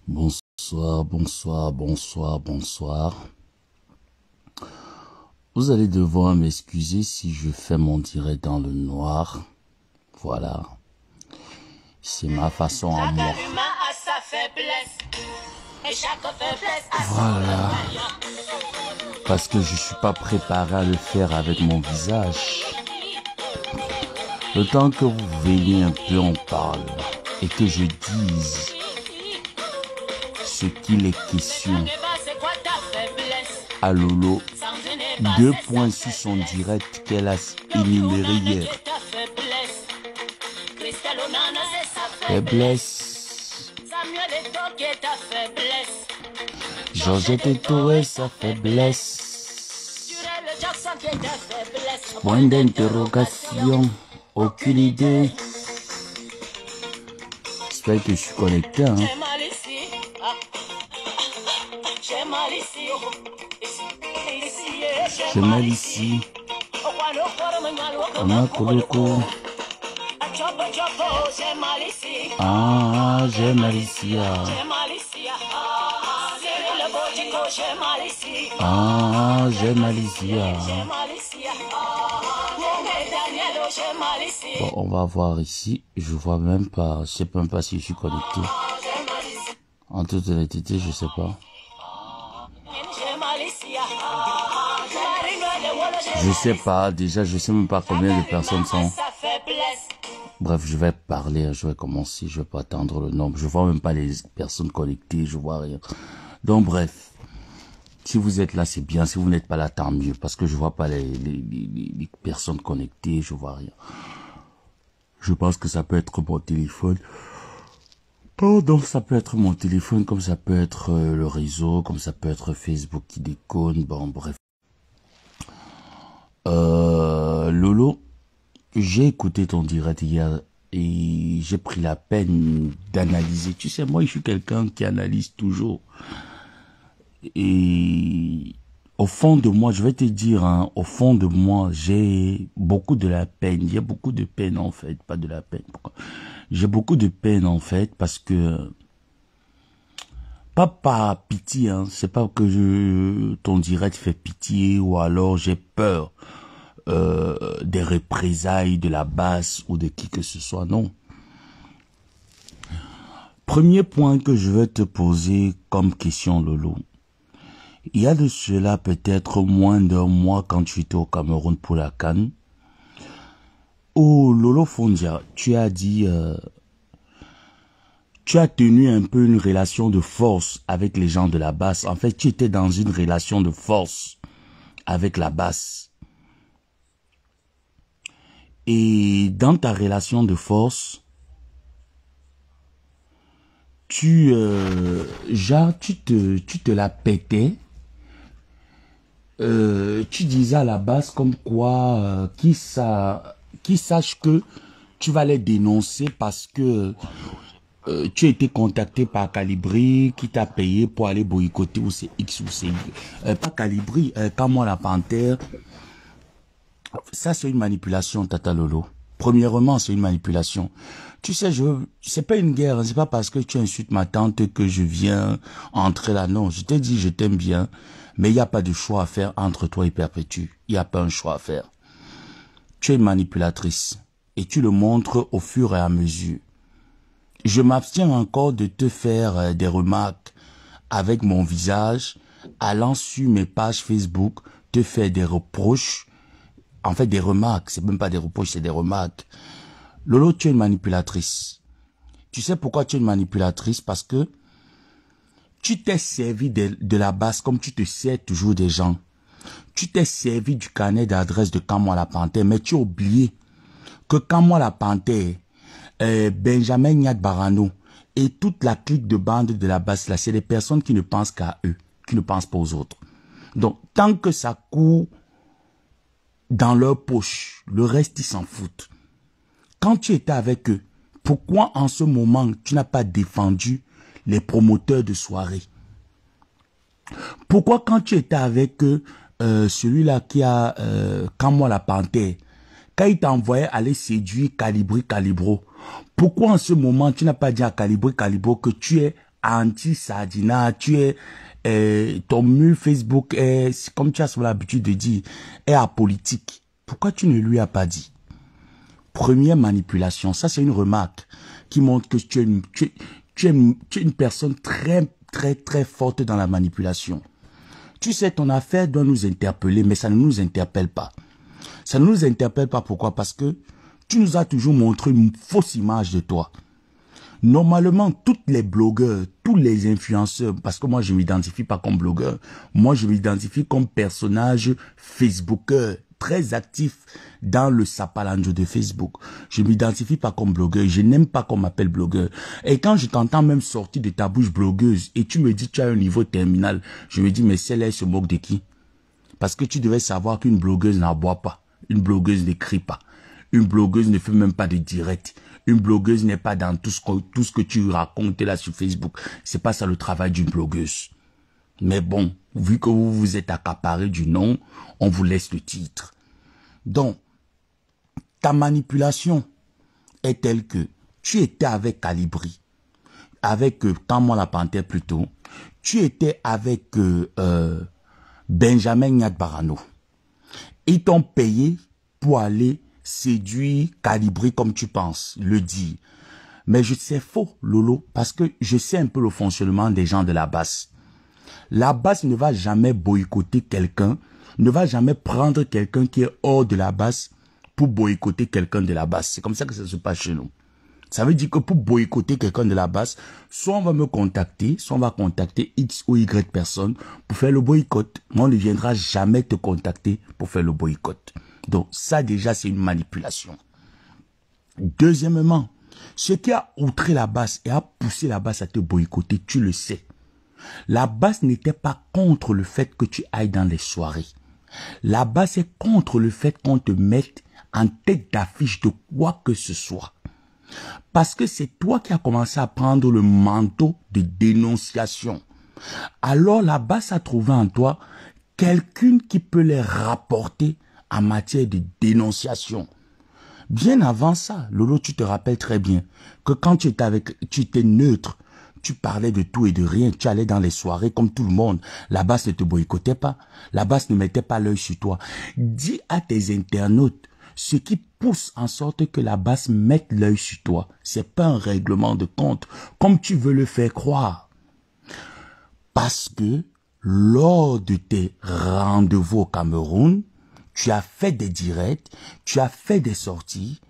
Bonsoir, bonsoir, bonsoir, bonsoir. Vous allez devoir m'excuser si je fais mon direct dans le noir. Voilà. C'est ma façon à moi. Voilà. Parce que je suis pas préparé à le faire avec mon visage. Le temps que vous veniez un peu, on parle. Et que je dise ce qu'il est question. À Lolo, 2 points sur son direct qu'elle a énuméré hier. Faiblesse. Georgette Touré, sa faiblesse. Point d'interrogation. Aucune idée. J'espère que je suis connecté, hein. J'ai mal ici. On a Koloko. Ah, j'ai mal ici. Ah, j'ai mal ici. Bon, on va voir ici. Je vois même pas. Je sais même pas si je suis connecté. En toute honnêteté, je sais pas. Je sais pas. Déjà, je sais même pas combien de personnes sont. Bref, je vais parler. Je vais commencer. Je vais pas attendre le nombre. Je vois même pas les personnes connectées. Je vois rien. Donc, bref. Si vous êtes là, c'est bien. Si vous n'êtes pas là, tant mieux. Parce que je vois pas les personnes connectées. Je vois rien. Je pense que ça peut être mon téléphone. Pardon, ça peut être mon téléphone, comme ça peut être le réseau, comme ça peut être Facebook qui déconne. Bon, bref. Lolo, j'ai écouté ton direct hier et j'ai pris la peine d'analyser. Tu sais, moi, je suis quelqu'un qui analyse toujours. Et au fond de moi, je vais te dire, hein, au fond de moi, j'ai beaucoup de la peine. Il y a beaucoup de peine, en fait, pas de la peine. J'ai beaucoup de peine, en fait, parce que... Pas par pitié, hein, c'est pas que ton direct fait pitié ou alors j'ai peur des représailles de la base ou de qui que ce soit, non. Premier point que je vais te poser comme question, Lolo. Il y a de cela peut-être moins d'un mois quand tu étais au Cameroun pour la CAN. Oh, Lolo Fondia, tu as dit... tu as tenu un peu une relation de force avec les gens de la base. En fait, tu étais dans une relation de force avec la base. Et dans ta relation de force, tu te la pétais. Tu disais à la base comme quoi qui sache que tu vas les dénoncer parce que tu as été contacté par Calibri qui t'a payé pour aller boycotter ou c'est X ou c'est Y. Pas Calibri, Kamwa la Panthère. Ça, c'est une manipulation, Tata Lolo. Premièrement, c'est une manipulation. Tu sais, c'est pas une guerre. C'est pas parce que tu insultes ma tante que je viens entrer là. Non, je t'ai dit, je t'aime bien. Mais il n'y a pas de choix à faire entre toi et Perpétue. Il n'y a pas un choix à faire. Tu es une manipulatrice. Et tu le montres au fur et à mesure. Je m'abstiens encore de te faire des remarques avec mon visage, allant sur mes pages Facebook, te faire des reproches. En fait, des remarques, c'est même pas des reproches, c'est des remarques. Lolo, tu es une manipulatrice. Tu sais pourquoi tu es une manipulatrice? Parce que tu t'es servi de la base comme tu te sers toujours des gens. Tu t'es servi du carnet d'adresse de Kamwa la Panthère, mais tu as oublié que Kamwa la Panthère, Benjamin Nyat Barano et toute la clique de bande de la base, là, c'est des personnes qui ne pensent qu'à eux, qui ne pensent pas aux autres. Donc, tant que ça court dans leur poche, le reste, ils s'en foutent. Quand tu étais avec eux, pourquoi en ce moment, tu n'as pas défendu les promoteurs de soirée? Pourquoi quand tu étais avec eux, celui-là qui a Kamwa la Panthère, quand il t'envoyait aller séduire Calibro, Pourquoi en ce moment, tu n'as pas dit à Calibri que tu es anti-Sadina, tu es, ton mur Facebook est, comme tu as sur l'habitude de dire, est apolitique. Pourquoi tu ne lui as pas dit? Première manipulation, ça c'est une remarque qui montre que tu es une personne très forte dans la manipulation. Tu sais, ton affaire doit nous interpeller, mais ça ne nous interpelle pas. Ça ne nous interpelle pas, pourquoi? Parce que tu nous as toujours montré une fausse image de toi. Normalement, tous les blogueurs, tous les influenceurs, parce que moi je ne m'identifie pas comme blogueur, moi je m'identifie comme personnage Facebooker, très actif dans le sapalanjo de Facebook. Je ne m'identifie pas comme blogueur, je n'aime pas qu'on m'appelle blogueur. Et quand je t'entends même sortir de ta bouche blogueuse et tu me dis que tu as un niveau terminal, je me dis mais celle-là se moque de qui? Parce que tu devais savoir qu'une blogueuse n'aboie pas, une blogueuse n'écrit pas, une blogueuse ne fait même pas de direct. Une blogueuse n'est pas dans tout ce que tu racontes là sur Facebook. C'est pas ça le travail d'une blogueuse. Mais bon, vu que vous vous êtes accaparé du nom, on vous laisse le titre. Donc, ta manipulation est telle que tu étais avec Calibri, avec Quand-moi la panthère plutôt, tu étais avec Benjamin Nyat-Barano. Ils t'ont payé pour aller séduire Calibri comme tu penses, le dire. Mais c'est faux, Lolo, parce que je sais un peu le fonctionnement des gens de la base. La base ne va jamais boycotter quelqu'un, ne va jamais prendre quelqu'un qui est hors de la base pour boycotter quelqu'un de la base. C'est comme ça que ça se passe chez nous. Ça veut dire que pour boycotter quelqu'un de la base, soit on va me contacter, soit on va contacter X ou Y personne pour faire le boycott. Mais on ne viendra jamais te contacter pour faire le boycott. Donc ça déjà c'est une manipulation. Deuxièmement, ce qui a outré la base et a poussé la base à te boycotter, tu le sais. La base n'était pas contre le fait que tu ailles dans les soirées. La base est contre le fait qu'on te mette en tête d'affiche de quoi que ce soit. Parce que c'est toi qui as commencé à prendre le manteau de dénonciation. Alors la base a trouvé en toi quelqu'un qui peut les rapporter en matière de dénonciation. Bien avant ça, Lolo, tu te rappelles très bien que quand tu étais neutre, tu parlais de tout et de rien, tu allais dans les soirées comme tout le monde. La base ne te boycottait pas, la base ne mettait pas l'œil sur toi. Dis à tes internautes ce qui pousse en sorte que la base mette l'œil sur toi. C'est pas un règlement de compte, comme tu veux le faire croire. Parce que lors de tes rendez-vous au Cameroun, tu as fait des directs, tu as fait des sorties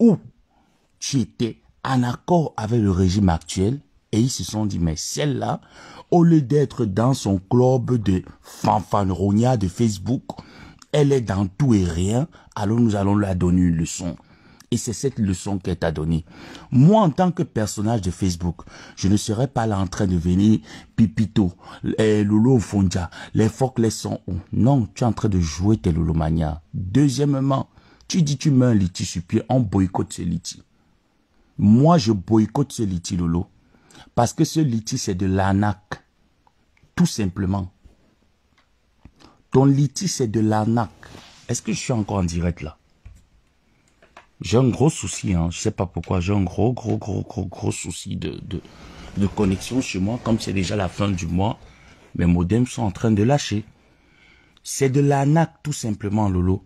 où tu étais en accord avec le régime actuel et ils se sont dit, mais celle-là, au lieu d'être dans son club de fanfaronia de Facebook, elle est dans tout et rien, alors nous allons lui donner une leçon. Et c'est cette leçon qu'elle t'a donnée. Moi, en tant que personnage de Facebook, je ne serais pas là en train de venir Pipito, Lolo Fondia, les phoques, les sons. Non, tu es en train de jouer tes Lolomania. Deuxièmement, tu dis tu mets un liti sur pied, on boycotte ce liti. Moi, je boycotte ce liti, Lolo. Parce que ce liti, c'est de l'arnaque. Tout simplement. Ton liti, c'est de l'arnaque. Est-ce que je suis encore en direct là? J'ai un gros souci, hein. Je sais pas pourquoi. J'ai un gros souci de connexion chez moi. Comme c'est déjà la fin du mois, mes modems sont en train de lâcher. C'est de l'arnaque, tout simplement, Lolo.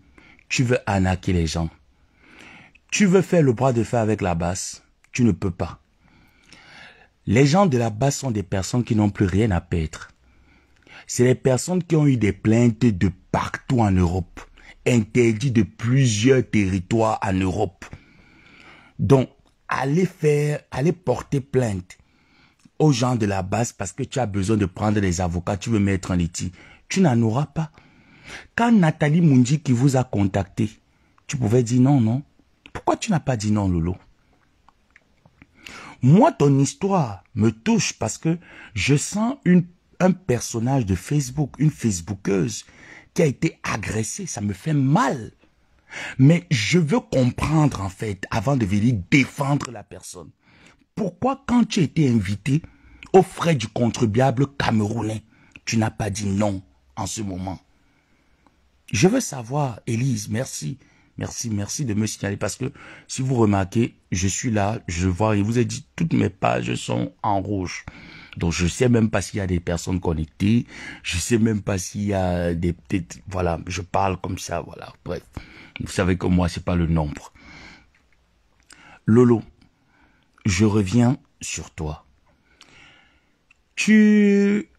Tu veux arnaquer les gens. Tu veux faire le bras de fer avec la base. Tu ne peux pas. Les gens de la base sont des personnes qui n'ont plus rien à perdre. C'est les personnes qui ont eu des plaintes de partout en Europe. Interdit de plusieurs territoires en Europe. Donc, allez porter plainte aux gens de la base parce que tu as besoin de prendre des avocats, tu veux mettre un litige. Tu n'en auras pas. Quand Nathalie Mundi qui vous a contacté, tu pouvais dire non, non. Pourquoi tu n'as pas dit non, Lolo? Moi, ton histoire me touche parce que je sens un personnage de Facebook, une Facebookeuse qui a été agressée. Ça me fait mal. Mais je veux comprendre, en fait, avant de venir défendre la personne. Pourquoi, quand tu as été invité aux frais du contribuable camerounais, tu n'as pas dit non en ce moment? Je veux savoir, Élise, merci. Merci, merci de me signaler parce que si vous remarquez, je suis là, je vois, il vous ai dit, toutes mes pages sont en rouge. Donc, je sais même pas s'il y a des personnes connectées. Je sais même pas s'il y a des petites, voilà, je parle comme ça, voilà. Bref. Vous savez que moi, c'est pas le nombre. Lolo, je reviens sur toi. Tu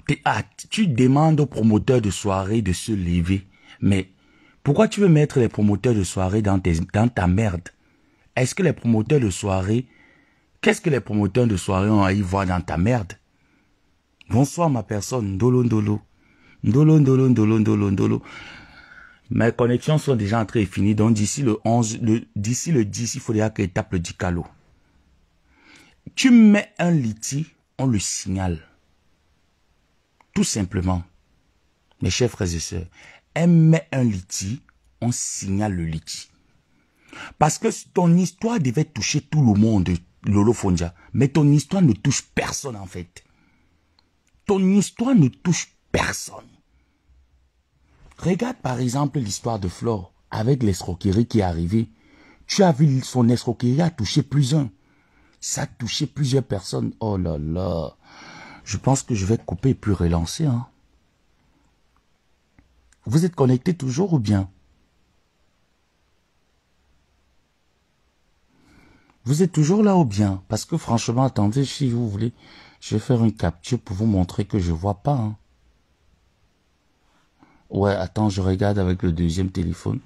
demandes aux promoteurs de soirée de se lever, mais pourquoi tu veux mettre les promoteurs de soirée dans ta merde? Est-ce que les promoteurs de soirée, qu'est-ce que les promoteurs de soirée ont à y voir dans ta merde? Bonsoir ma personne, Ndolo Ndolo. Ndolo Ndolo Ndolo Ndolo Ndolo. Mes connexions sont déjà en train de finir, donc d'ici le 11, d'ici le 10, il faudra que je tape le dicalo. Tu mets un liti, on le signale. Tout simplement. Mes chers frères et sœurs, elle met un liti, on signale le liti. Parce que ton histoire devait toucher tout le monde, Lolo Fondia. Mais ton histoire ne touche personne en fait. Ton histoire ne touche personne. Regarde par exemple l'histoire de Flore avec l'escroquerie qui est arrivée. Tu as vu son escroquerie a touché plus un. Ça a touché plusieurs personnes. Oh là là. Je pense que je vais couper et puis relancer. Hein. Vous êtes connectés toujours ou bien? Vous êtes toujours là ou bien? Parce que franchement, attendez, si vous voulez, je vais faire une capture pour vous montrer que je vois pas. Hein. Ouais, attends, je regarde avec le deuxième téléphone.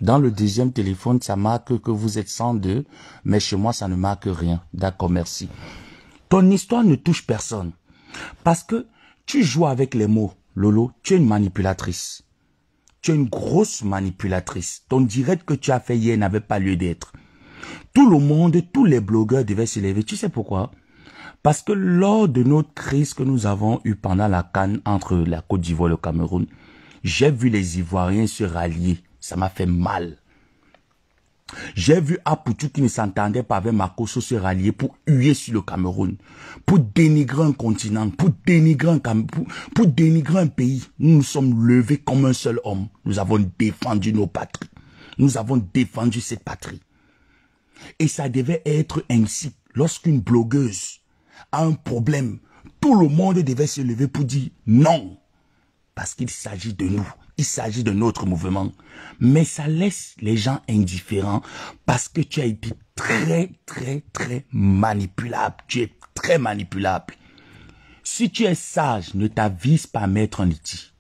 Dans le deuxième téléphone, ça marque que vous êtes 102, mais chez moi, ça ne marque rien. D'accord, merci. Ton histoire ne touche personne. Parce que tu joues avec les mots, Lolo, tu es une manipulatrice. Tu es une grosse manipulatrice. Ton direct que tu as fait hier n'avait pas lieu d'être. Tout le monde, tous les blogueurs devaient se lever. Tu sais pourquoi? Parce que lors de notre crise que nous avons eue pendant la CAN entre la Côte d'Ivoire et le Cameroun, j'ai vu les Ivoiriens se rallier. Ça m'a fait mal. J'ai vu Apoutou qui ne s'entendait pas avec Makosso se rallier pour huer sur le Cameroun, pour dénigrer un continent, pour dénigrer un pays. Nous nous sommes levés comme un seul homme. Nous avons défendu nos patries. Nous avons défendu cette patrie. Et ça devait être ainsi. Lorsqu'une blogueuse a un problème, tout le monde devait se lever pour dire non. Parce qu'il s'agit de nous. Il s'agit de notre mouvement. Mais ça laisse les gens indifférents parce que tu as été très, très, très manipulable. Tu es très manipulable. Si tu es sage, ne t'avise pas à mettre un liti.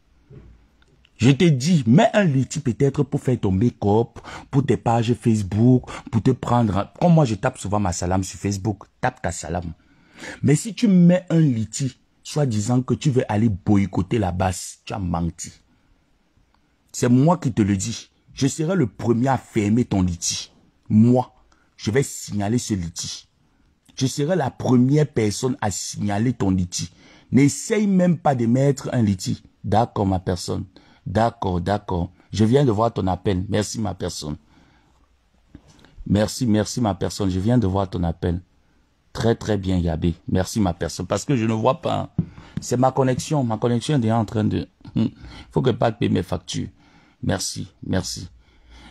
Je te dis, mets un liti peut-être pour faire ton make-up, pour tes pages Facebook, pour te prendre... Comme moi, je tape souvent ma salam sur Facebook. Tape ta salam. Mais si tu mets un liti, soit disant que tu veux aller boycotter la base, tu as menti. C'est moi qui te le dis. Je serai le premier à fermer ton liti. Moi, je vais signaler ce liti. Je serai la première personne à signaler ton liti. N'essaye même pas de mettre un liti. D'accord, ma personne. D'accord, d'accord. Je viens de voir ton appel. Merci, ma personne. Merci, merci, ma personne. Je viens de voir ton appel. Très, très bien, Yabé. Merci, ma personne. Parce que je ne vois pas. C'est ma connexion. Ma connexion est déjà en train de... Il faut que pas payer mes factures. Merci, merci.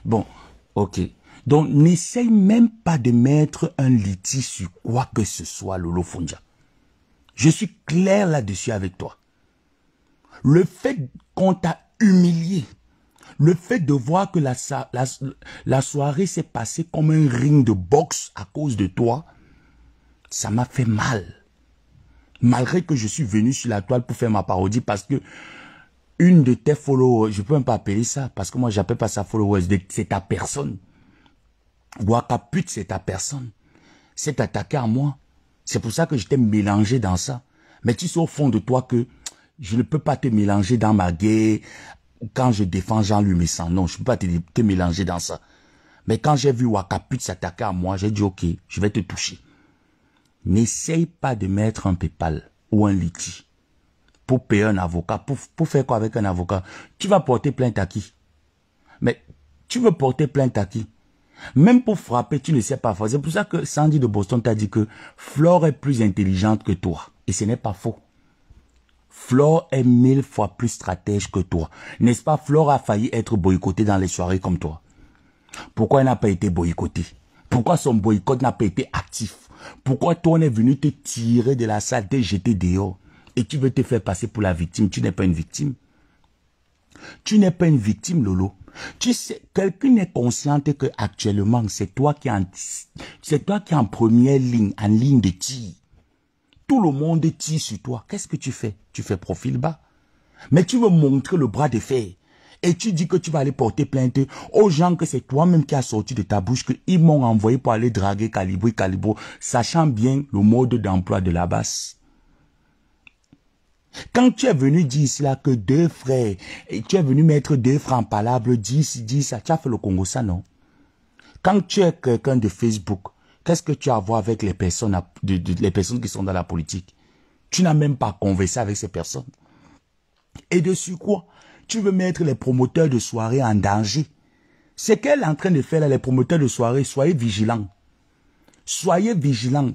Bon, ok. Donc, n'essaye même pas de mettre un litige sur quoi que ce soit, Lolo Fondia. Je suis clair là-dessus avec toi. Le fait qu'on t'a humilié, le fait de voir que la soirée s'est passée comme un ring de boxe à cause de toi, ça m'a fait mal. Malgré que je suis venu sur la toile pour faire ma parodie parce que une de tes followers, je peux même pas appeler ça, parce que moi j'appelle pas ça followers, c'est ta personne. Wakaput, c'est ta personne. C'est attaqué à moi. C'est pour ça que je t'ai mélangé dans ça. Mais tu sais au fond de toi que je ne peux pas te mélanger dans ma guerre quand je défends Jean-Louis Messan. Non, je ne peux pas te mélanger dans ça. Mais quand j'ai vu Wakaput s'attaquer à moi, j'ai dit ok, je vais te toucher. N'essaye pas de mettre un PayPal ou un litige pour payer un avocat. Pour faire quoi avec un avocat? Tu vas porter plainte à qui? Mais tu veux porter plainte à qui? Même pour frapper, tu ne sais pas faire. C'est pour ça que Sandy de Boston t'a dit que Flore est plus intelligente que toi. Et ce n'est pas faux. Flore est 1000 fois plus stratège que toi. N'est-ce pas? Flore a failli être boycottée dans les soirées comme toi. Pourquoi il n'a pas été boycotté? Pourquoi son boycott n'a pas été actif? Pourquoi toi on est venu te tirer de la salle, te jeter dehors et tu veux te faire passer pour la victime? Tu n'es pas une victime. Tu n'es pas une victime, Lolo. Tu sais, quelqu'un est consciente que actuellement c'est toi qui es en première ligne, en ligne de tir. Tout le monde tire sur toi. Qu'est-ce que tu fais? Tu fais profil bas. Mais tu veux montrer le bras de fer. Et tu dis que tu vas aller porter plainte aux gens que c'est toi-même qui as sorti de ta bouche qu'ils m'ont envoyé pour aller draguer Calibro, sachant bien le mode d'emploi de la base. Quand tu es venu dire ici là que deux frères, et tu es venu mettre 2 francs palables, 10 ça, tu as fait le Congo ça, non? Quand tu es quelqu'un de Facebook, qu'est-ce que tu as à voir avec les personnes, les personnes qui sont dans la politique? Tu n'as même pas conversé avec ces personnes. Et dessus quoi? Tu veux mettre les promoteurs de soirée en danger. Ce qu'elle est en train de faire là, les promoteurs de soirée, soyez vigilants. Soyez vigilants.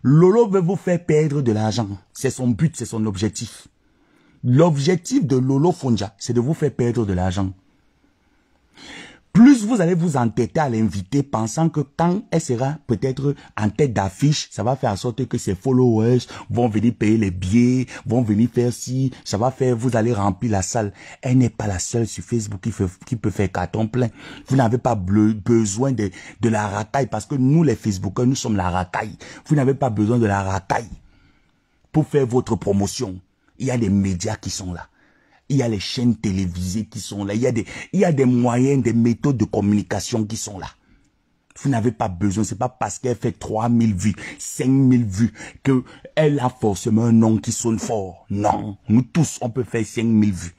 Lolo veut vous faire perdre de l'argent. C'est son but, c'est son objectif. L'objectif de Lolo Fonja, c'est de vous faire perdre de l'argent. Plus vous allez vous entêter à l'inviter, pensant que quand elle sera peut-être en tête d'affiche, ça va faire en sorte que ses followers vont venir payer les billets, vont venir faire ci, ça va faire, vous allez remplir la salle. Elle n'est pas la seule sur Facebook qui peut faire carton plein. Vous n'avez pas besoin de la racaille, parce que nous les Facebookers, nous sommes la racaille. Vous n'avez pas besoin de la racaille pour faire votre promotion. Il y a des médias qui sont là. Il y a les chaînes télévisées qui sont là. Il y a des moyens, des méthodes de communication qui sont là. Vous n'avez pas besoin. C'est pas parce qu'elle fait 3000 vues, 5000 vues, qu'elle a forcément un nom qui sonne fort. Non. Nous tous, on peut faire 5000 vues.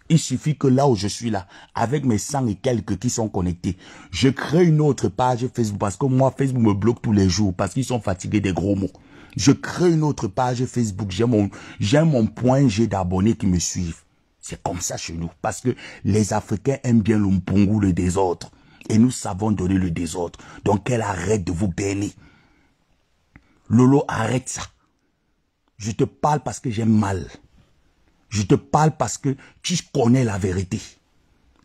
Il suffit que là où je suis là, avec mes 100 et quelques qui sont connectés, je crée une autre page Facebook parce que moi, Facebook me bloque tous les jours parce qu'ils sont fatigués des gros mots. Je crée une autre page Facebook. J'ai mon point G d'abonnés qui me suivent. C'est comme ça chez nous. Parce que les Africains aiment bien le mpongu, le désordre. Et nous savons donner le désordre. Donc elle arrête de vous berner. Lolo, arrête ça. Je te parle parce que j'aime mal. Je te parle parce que tu connais la vérité.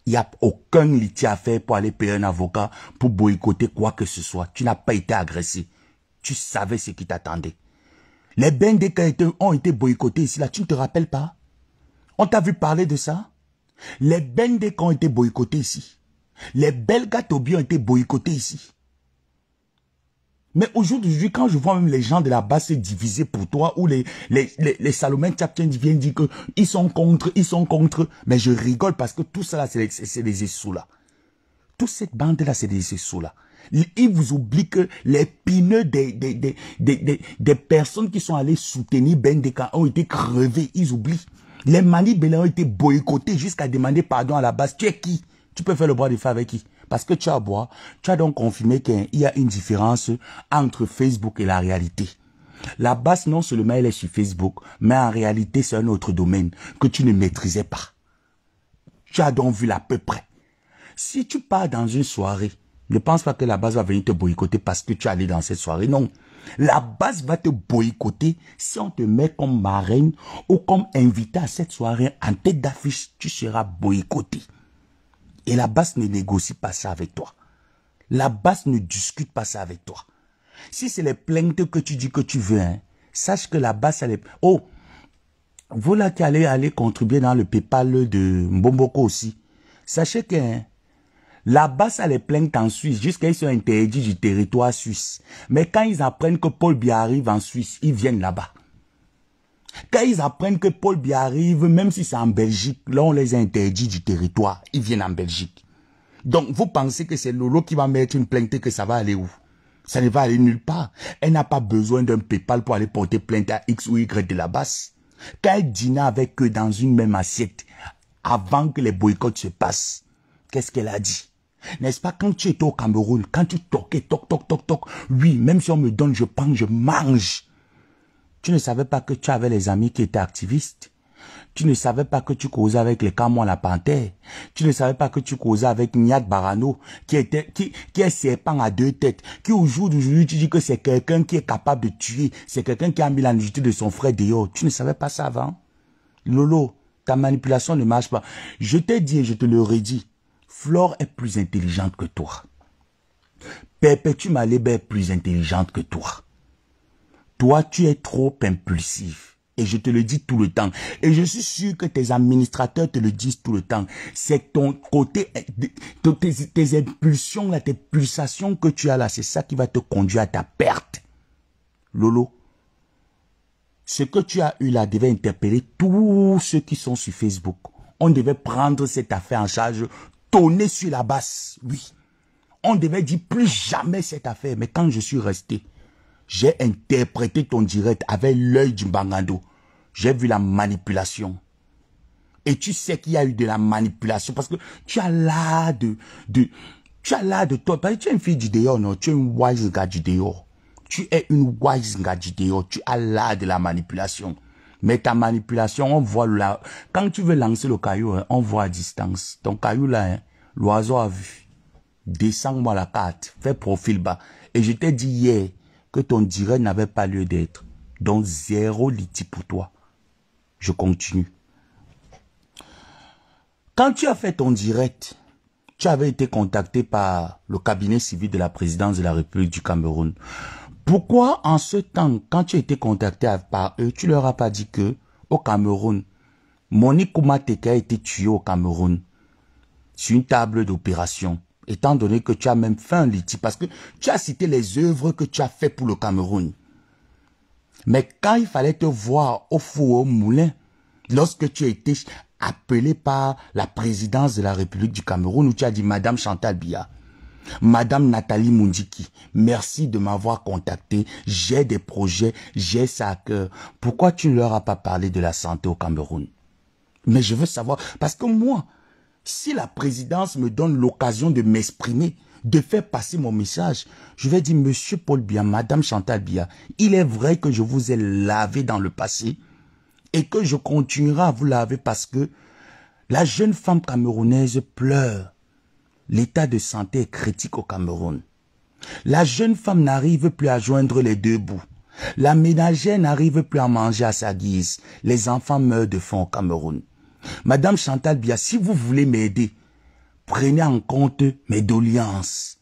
Il n'y a aucun litier à faire pour aller payer un avocat pour boycotter quoi que ce soit. Tu n'as pas été agressé. Tu savais ce qui t'attendait. Les Bendé ont été boycottés ici, là, tu ne te rappelles pas? On t'a vu parler de ça? Les Bendé ont été boycottés ici. Les Belga Tobi ont été boycottés ici. Mais aujourd'hui, quand je vois même les gens de la base se diviser pour toi, ou les Salomon Tchapchen viennent dire qu'ils sont contre, mais je rigole parce que tout ça, c'est des essous là. Toute cette bande-là, c'est des essous là. Ils vous oublient que les pineux des personnes qui sont allées soutenir Bendeka ont été crevés, ils oublient. Les Mali Bélé ont été boycottés jusqu'à demander pardon à la base. Tu es qui? Tu peux faire le bras de fer avec qui? Parce que tu as boire. Tu as donc confirmé qu'il y a une différence entre Facebook et la réalité. La base, non seulement elle est sur Facebook, mais en réalité, c'est un autre domaine que tu ne maîtrisais pas. Tu as donc vu à peu près. Si tu pars dans une soirée, ne pense pas que la base va venir te boycotter parce que tu es allé dans cette soirée. Non. La base va te boycotter si on te met comme marraine ou comme invité à cette soirée en tête d'affiche, tu seras boycotté. Et la base ne négocie pas ça avec toi. La base ne discute pas ça avec toi. Si c'est les plaintes que tu dis que tu veux, hein, sache que la base, elle est... Oh, vous là qui allez aller contribuer dans le PayPal de Mbomboko aussi, sachez que... Hein, là-bas, ça les plainte en Suisse, jusqu'à ils sont interdits du territoire suisse. Mais quand ils apprennent que Paul Biya arrive en Suisse, ils viennent là-bas. Quand ils apprennent que Paul Biya arrive, même si c'est en Belgique, là on les a interdits du territoire, ils viennent en Belgique. Donc vous pensez que c'est Lolo qui va mettre une plainte, que ça va aller où? Ça ne va aller nulle part. Elle n'a pas besoin d'un PayPal pour aller porter plainte à X ou Y de la base. Quand elle dînait avec eux dans une même assiette, avant que les boycotts se passent, qu'est-ce qu'elle a dit? N'est-ce pas, quand tu étais au Cameroun, quand tu toquais, toc, oui, même si on me donne, je prends, je mange. Tu ne savais pas que tu avais les amis qui étaient activistes. Tu ne savais pas que tu causais avec les Camois la Panthère. Tu ne savais pas que tu causais avec Niat Barano, qui est serpent à 2 têtes, qui au jour d'aujourd'hui, tu dis que c'est quelqu'un qui est capable de tuer, c'est quelqu'un qui a mis la nudité de son frère dehors. Tu ne savais pas ça avant? Lolo, ta manipulation ne marche pas. Je t'ai dit et je te le redis. Flore est plus intelligente que toi. Perpétue Maleba est plus intelligente que toi. Toi, tu es trop impulsif. Et je te le dis tout le temps. Et je suis sûr que tes administrateurs te le disent tout le temps. C'est ton côté, tes impulsions, là, tes pulsations que tu as là, c'est ça qui va te conduire à ta perte. Lolo, ce que tu as eu là devait interpeller tous ceux qui sont sur Facebook. On devait prendre cette affaire en charge, tourner sur la basse, oui. On devait dire plus jamais cette affaire. Mais quand je suis resté, j'ai interprété ton direct avec l'œil du Bangando. J'ai vu la manipulation. Et tu sais qu'il y a eu de la manipulation parce que tu as l'art tu as l'art de toi. Parce que tu es une fille du dehors, non? Tu es une wise gars du dehors. Tu es une wise gars du dehors. Tu as l'art de la manipulation. Mais ta manipulation, on voit là. Quand tu veux lancer le caillou, hein, on voit à distance. Ton caillou là, hein, l'oiseau a vu. Descends-moi la carte. Fais profil bas. Et je t'ai dit hier que ton direct n'avait pas lieu d'être. Donc, 0 litige pour toi. Je continue. Quand tu as fait ton direct, tu avais été contacté par le cabinet civil de la présidence de la République du Cameroun. Pourquoi en ce temps, quand tu as été contacté par eux, tu leur as pas dit que au Cameroun, Monique Koumateke a été tué au Cameroun sur une table d'opération, étant donné que tu as même fait un litige, parce que tu as cité les œuvres que tu as fait pour le Cameroun. Mais quand il fallait te voir au four au moulin, lorsque tu as été appelé par la présidence de la République du Cameroun, où tu as dit Madame Chantal Biya, Madame Nathalie Mundiki, merci de m'avoir contacté, j'ai des projets, j'ai ça à cœur. Pourquoi tu ne leur as pas parlé de la santé au Cameroun? Mais je veux savoir, parce que moi, si la présidence me donne l'occasion de m'exprimer, de faire passer mon message, je vais dire, Monsieur Paul Biya, Madame Chantal Biya, il est vrai que je vous ai lavé dans le passé et que je continuerai à vous laver parce que la jeune femme camerounaise pleure. L'état de santé est critique au Cameroun. La jeune femme n'arrive plus à joindre les deux bouts. La ménagère n'arrive plus à manger à sa guise. Les enfants meurent de faim au Cameroun. Madame Chantal Biya, si vous voulez m'aider, prenez en compte mes doléances.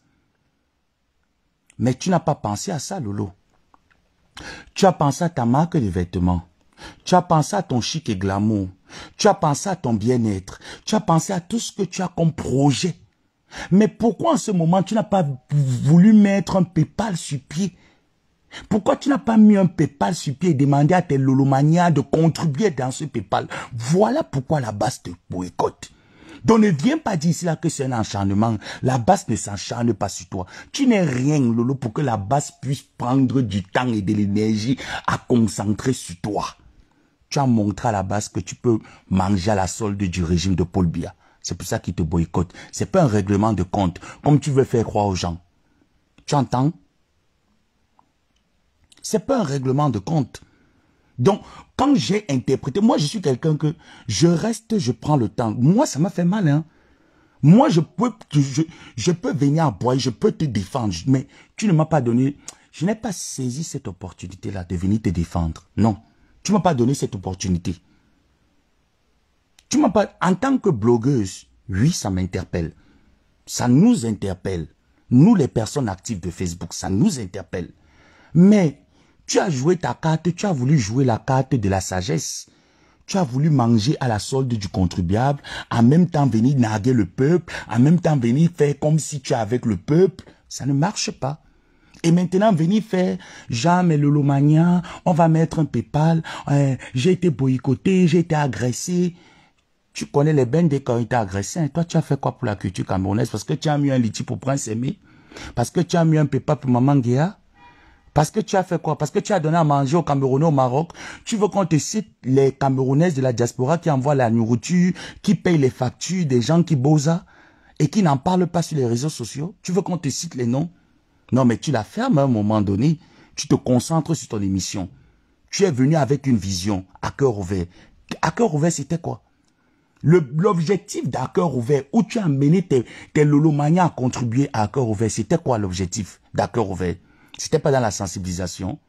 Mais tu n'as pas pensé à ça, Lolo. Tu as pensé à ta marque de vêtements. Tu as pensé à ton chic et glamour. Tu as pensé à ton bien-être. Tu as pensé à tout ce que tu as comme projet. Mais pourquoi en ce moment tu n'as pas voulu mettre un PayPal sur pied? Pourquoi tu n'as pas mis un PayPal sur pied et demandé à tes lolomanias de contribuer dans ce PayPal? Voilà pourquoi la base te boycotte. Donc ne viens pas dire ici là que c'est un acharnement. La base ne s'acharne pas sur toi. Tu n'es rien, Lolo, pour que la base puisse prendre du temps et de l'énergie à concentrer sur toi. Tu as montré à la base que tu peux manger à la solde du régime de Paul Biya. C'est pour ça qu'il te boycotte. C'est pas un règlement de compte, comme tu veux faire croire aux gens. Tu entends? C'est pas un règlement de compte. Donc, quand j'ai interprété, moi je suis quelqu'un que je reste, je prends le temps. Moi, ça m'a fait mal, hein. Moi, je peux venir aboyer, je peux te défendre, mais tu ne m'as pas donné, je n'ai pas saisi cette opportunité-là de venir te défendre. Non, tu ne m'as pas donné cette opportunité. Tu m'as pas, en tant que blogueuse, oui, ça m'interpelle. Ça nous interpelle. Nous, les personnes actives de Facebook, ça nous interpelle. Mais, tu as joué ta carte, tu as voulu jouer la carte de la sagesse. Tu as voulu manger à la solde du contribuable, en même temps venir narguer le peuple, en même temps venir faire comme si tu es avec le peuple. Ça ne marche pas. Et maintenant, venir faire, Jean et Lolomania, on va mettre un PayPal, j'ai été boycotté, j'ai été agressé. Tu connais les Bendé quand ils t'ont agressé. Hein? Toi, tu as fait quoi pour la culture camerounaise? Parce que tu as mis un litige pour Prince Aimé? Parce que tu as mis un PayPal pour Maman Guéa? Parce que tu as fait quoi? Parce que tu as donné à manger aux Camerounais au Maroc. Tu veux qu'on te cite les Camerounaises de la diaspora qui envoient la nourriture, qui payent les factures des gens qui bosa et qui n'en parlent pas sur les réseaux sociaux? Tu veux qu'on te cite les noms? Non, mais tu la fermes à un moment donné. Tu te concentres sur ton émission. Tu es venu avec une vision à cœur ouvert. À cœur ouvert, c'était quoi? L'objectif d'à cœur ouvert, où tu as amené tes lolomanias à contribuer à cœur ouvert, c'était quoi l'objectif d'à cœur ouvert? C'était pas dans la sensibilisation.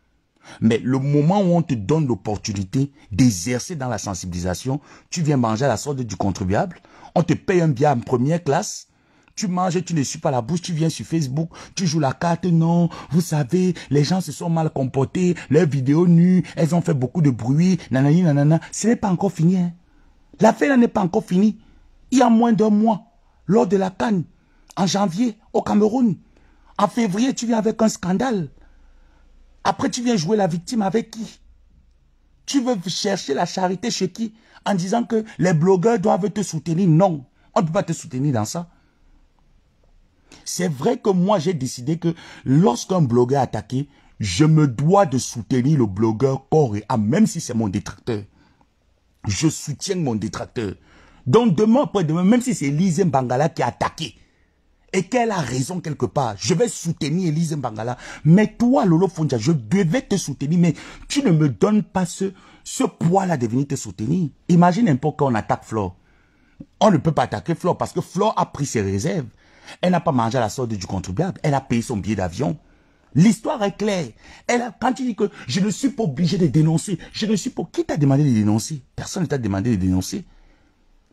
Mais le moment où on te donne l'opportunité d'exercer dans la sensibilisation, tu viens manger à la solde du contribuable, on te paye un billet en première classe, Tu manges, tu ne suis pas la bouche, tu viens sur Facebook, tu joues la carte, non, vous savez, les gens se sont mal comportés, leurs vidéos nues, elles ont fait beaucoup de bruit, nanani, nanana. Ce n'est pas encore fini. Hein. L'affaire n'est pas encore finie. Il y a moins d'un mois, lors de la CAN, en janvier, au Cameroun, en février, tu viens avec un scandale. Après, tu viens jouer la victime avec qui? Tu veux chercher la charité chez qui? En disant que les blogueurs doivent te soutenir. Non, on ne peut pas te soutenir dans ça. C'est vrai que moi, j'ai décidé que lorsqu'un blogueur est attaqué, je me dois de soutenir le blogueur corps et âme, même si c'est mon détracteur. Je soutiens mon détracteur. Donc demain, après-demain, même si c'est Elise Mbangala qui a attaqué, et qu'elle a raison quelque part, je vais soutenir Elise Mbangala. Mais toi, Lolo Fondia, je devais te soutenir, mais tu ne me donnes pas ce poids-là de venir te soutenir. Imagine un peu qu'on attaque Flore. On ne peut pas attaquer Flore parce que Flore a pris ses réserves. Elle n'a pas mangé à la sorte du contribuable. Elle a payé son billet d'avion. L'histoire est claire. Quand tu dis que je ne suis pas obligé de dénoncer, je ne suis pas... Qui t'a demandé de dénoncer? Personne ne t'a demandé de dénoncer.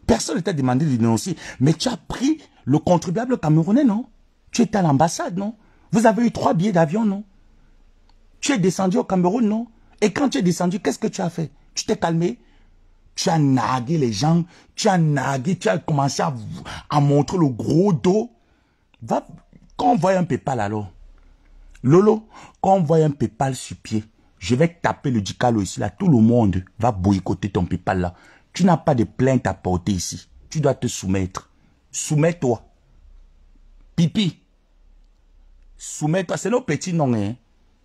Personne ne t'a demandé de dénoncer. Mais tu as pris le contribuable camerounais, non? Tu étais à l'ambassade, non? Vous avez eu 3 billets d'avion, non? Tu es descendu au Cameroun, non? Et quand tu es descendu, qu'est-ce que tu as fait? Tu t'es calmé? Tu as nagué les gens, tu as commencé à montrer le gros dos. Quand on voit un PayPal alors, Lolo, quand on voit un PayPal sur pied, je vais taper le Dicalo ici, là, tout le monde va boycotter ton PayPal là. Tu n'as pas de plainte à porter ici. Tu dois te soumettre. Soumets-toi. Pipi. Soumets-toi. C'est le petit nom, hein.